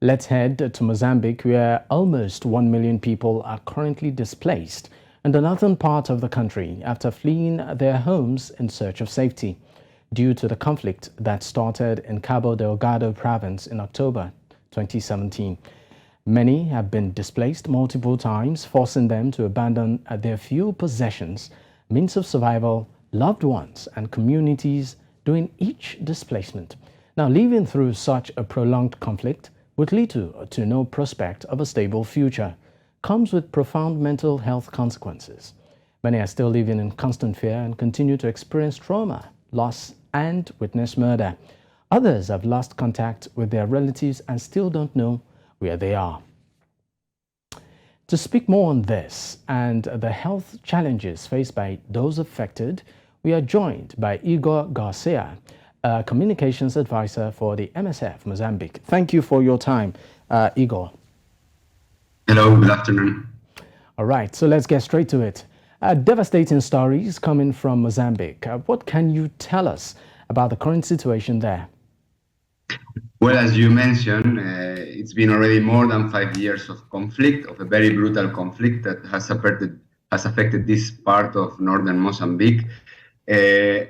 Let's head to Mozambique, where almost 1 million people are currently displaced in the northern part of the country after fleeing their homes in search of safety due to the conflict that started in Cabo Delgado province in October 2017. Many have been displaced multiple times, forcing them to abandon their few possessions, means of survival, loved ones, and communities during each displacement. Now, living through such a prolonged conflict would lead to no prospect of a stable future, comes with profound mental health consequences. Many are still living in constant fear and continue to experience trauma, loss, and witness murder. Others have lost contact with their relatives and still don't know where they are. To speak more on this and the health challenges faced by those affected, we are joined by Igor Garcia, a communications advisor for the MSF Mozambique. Thank you for your time, Igor. Hello, good afternoon. All right, so let's get straight to it. Devastating stories coming from Mozambique. What can you tell us about the current situation there? Well, as you mentioned, it's been already more than 5 years of conflict, of a very brutal conflict that has affected this part of northern Mozambique.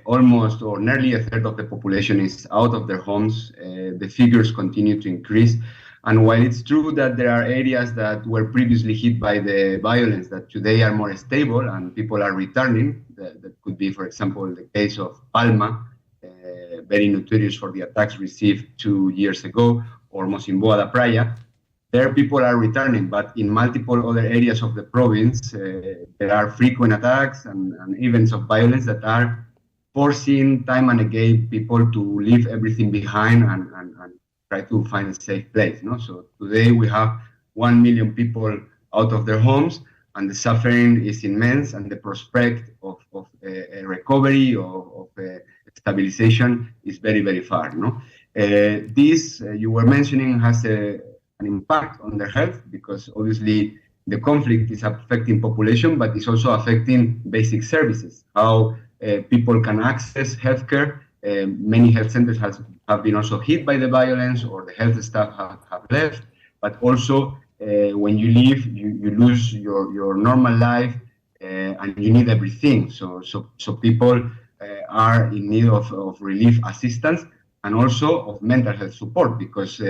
Almost or nearly a third of the population is out of their homes. The figures continue to increase. And while it's true that there are areas that were previously hit by the violence that today are more stable and people are returning, that could be, for example, the case of Palma, very notorious for the attacks received 2 years ago, or Mocimboa da Praia. There people are returning, but in multiple other areas of the province, there are frequent attacks and events of violence that are forcing time and again people to leave everything behind and try to find a safe place. No? So today we have 1 million people out of their homes, and the suffering is immense, and the prospect of a recovery, of stabilization is very, very far. No? This, you were mentioning, has an impact on their health, because obviously the conflict is affecting population, but it's also affecting basic services, how people can access healthcare. Many health centers have been also hit by the violence, or the health staff have left, but also when you leave, you lose your normal life, and you need everything. So people are in need of relief assistance and also of mental health support, because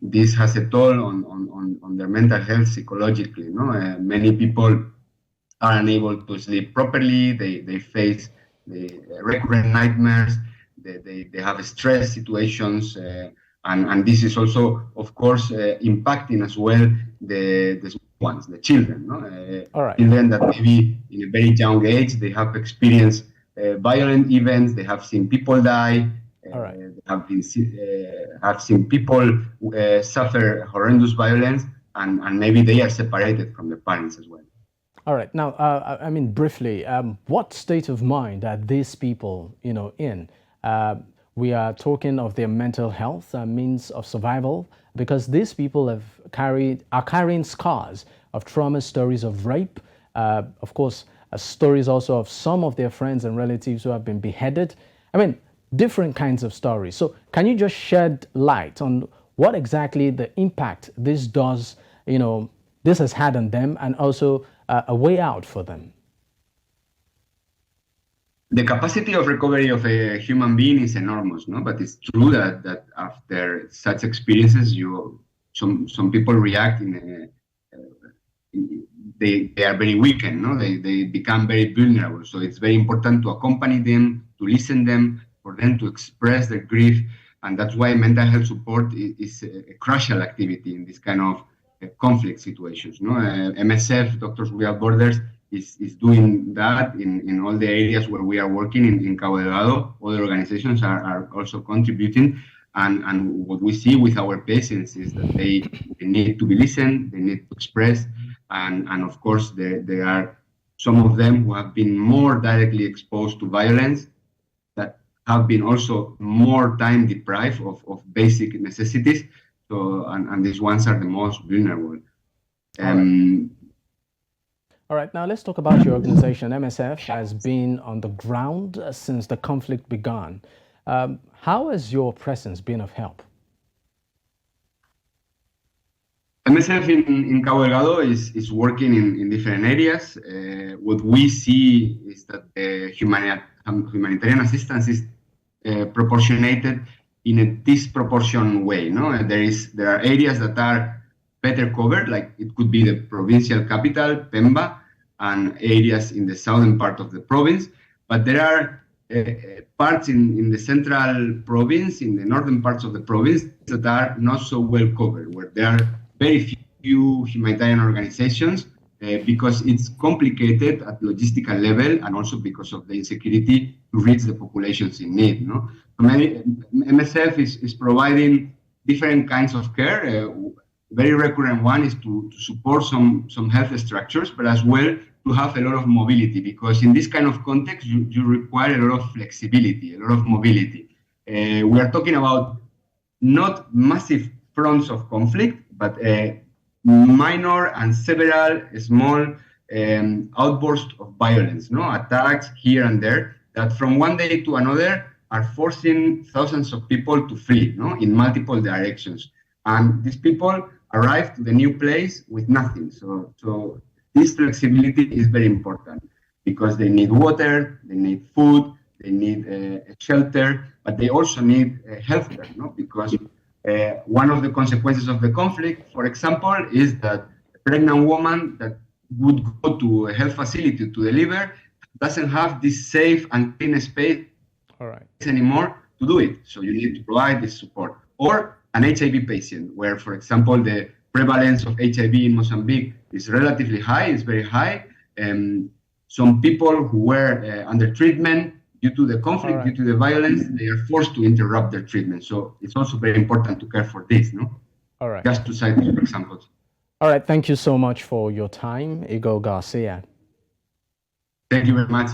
this has a toll on their mental health psychologically. No? Many people are unable to sleep properly. They face the recurrent nightmares. They have stress situations, and this is also, of course, impacting as well the small ones, the children. No? All right. Children that maybe in a very young age they have experienced violent events. They have seen people die. All right. Have seen people suffer horrendous violence, and maybe they are separated from their parents as well. All right. Now, I mean, briefly, what state of mind are these people, in? We are talking of their mental health, means of survival, because these people are carrying scars of trauma, stories of rape, of course, stories also of some of their friends and relatives who have been beheaded. I mean, different kinds of stories. So can you just shed light on what exactly the impact this does, this has had on them, and also a way out for them? The capacity of recovery of a human being is enormous, no? But it's true that after such experiences, some people react they are very weakened, no? They become very vulnerable. So it's very important to accompany them, to listen them, for them to express their grief, and that's why mental health support is a crucial activity in this kind of conflict situations. No, MSF, Doctors Without Borders, is doing that in all the areas where we are working in Cabo Delgado. Other organizations are also contributing, and what we see with our patients is that they need to be listened, they need to express, and of course there are some of them who have been more directly exposed to violence, that have been also more time deprived of basic necessities. So and these ones are the most vulnerable. All right, now let's talk about your organization. MSF has been on the ground since the conflict began. How has your presence been of help? MSF in Cabo Delgado is working in different areas. What we see is that humanitarian assistance is proportionated in a disproportionate way. No, there are areas that are better covered, like it could be the provincial capital, Pemba, and areas in the southern part of the province. But there are parts in the central province, in the northern parts of the province, that are not so well covered, where there are very few humanitarian organizations because it's complicated at logistical level and also because of the insecurity to reach the populations in need. No? MSF is providing different kinds of care. Very recurrent one is to support some health structures, but as well to have a lot of mobility, because in this kind of context, you require a lot of flexibility, a lot of mobility. We are talking about not massive fronts of conflict, but minor and several small outbursts of violence, no, attacks here and there, that from one day to another are forcing thousands of people to flee, no, in multiple directions. And these people arrive to the new place with nothing. So this flexibility is very important because they need water, they need food, they need shelter, but they also need healthcare, no? Because one of the consequences of the conflict, for example, is that a pregnant woman that would go to a health facility to deliver doesn't have this safe and clean space anymore to do it. So you need to provide this support. Or an HIV patient, where, for example, the prevalence of HIV in Mozambique is relatively high, is very high. Some people who were under treatment due to the conflict, due to the violence, they are forced to interrupt their treatment. So it's also very important to care for this, no? All right. Just to cite two examples. All right. Thank you so much for your time, Igor Garcia. Thank you very much.